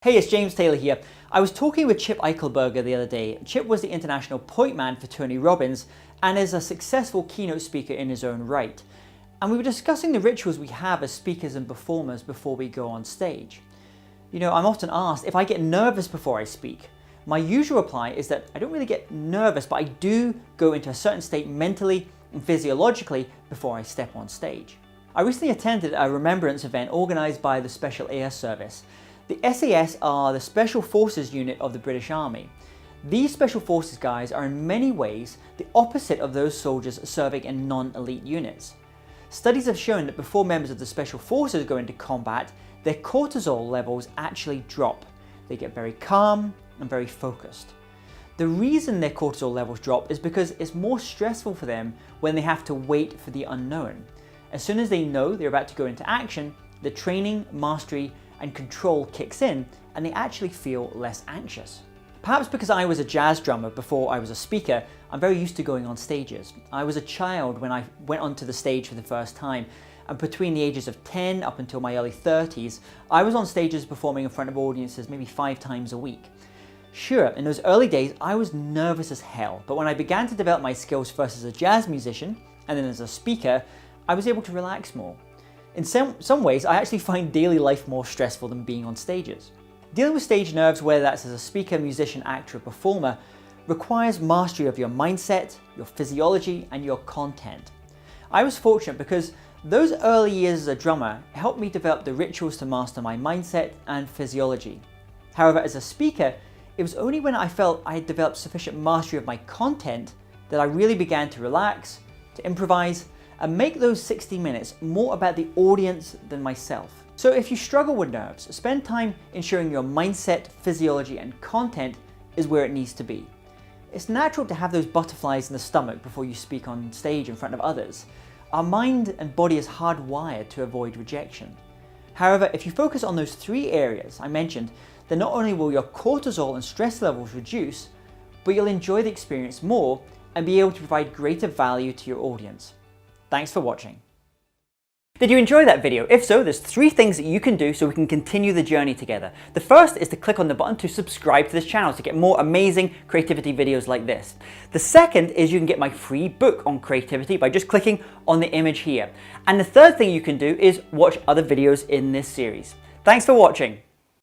Hey, it's James Taylor here. I was talking with Chip Eichelberger the other day. Chip was the international point man for Tony Robbins and is a successful keynote speaker in his own right. And we were discussing the rituals we have as speakers and performers before we go on stage. You know, I'm often asked if I get nervous before I speak. My usual reply is that I don't really get nervous, but I do go into a certain state mentally and physiologically before I step on stage. I recently attended a remembrance event organized by the Special Air Service. The SAS are the Special Forces unit of the British Army. These Special Forces guys are in many ways the opposite of those soldiers serving in non-elite units. Studies have shown that before members of the Special Forces go into combat, their cortisol levels actually drop. They get very calm and very focused. The reason their cortisol levels drop is because it's more stressful for them when they have to wait for the unknown. As soon as they know they're about to go into action, the training, mastery, and control kicks in, and they actually feel less anxious. Perhaps because I was a jazz drummer before I was a speaker, I'm very used to going on stages. I was a child when I went onto the stage for the first time, and between the ages of 10 up until my early 30s, I was on stages performing in front of audiences maybe 5 times a week. Sure, in those early days, I was nervous as hell, but when I began to develop my skills first as a jazz musician, and then as a speaker, I was able to relax more. In some ways, I actually find daily life more stressful than being on stages. Dealing with stage nerves, whether that's as a speaker, musician, actor, or performer, requires mastery of your mindset, your physiology, and your content. I was fortunate because those early years as a drummer helped me develop the rituals to master my mindset and physiology. However, as a speaker, it was only when I felt I had developed sufficient mastery of my content that I really began to relax, to improvise, and make those 60 minutes more about the audience than myself. So if you struggle with nerves, spend time ensuring your mindset, physiology, and content is where it needs to be. It's natural to have those butterflies in the stomach before you speak on stage in front of others. Our mind and body is hardwired to avoid rejection. However, if you focus on those 3 areas I mentioned, then not only will your cortisol and stress levels reduce, but you'll enjoy the experience more and be able to provide greater value to your audience. Thanks for watching. Did you enjoy that video? If so, there's 3 things that you can do so we can continue the journey together. The first is to click on the button to subscribe to this channel to get more amazing creativity videos like this. The second is you can get my free book on creativity by just clicking on the image here. And the third thing you can do is watch other videos in this series. Thanks for watching.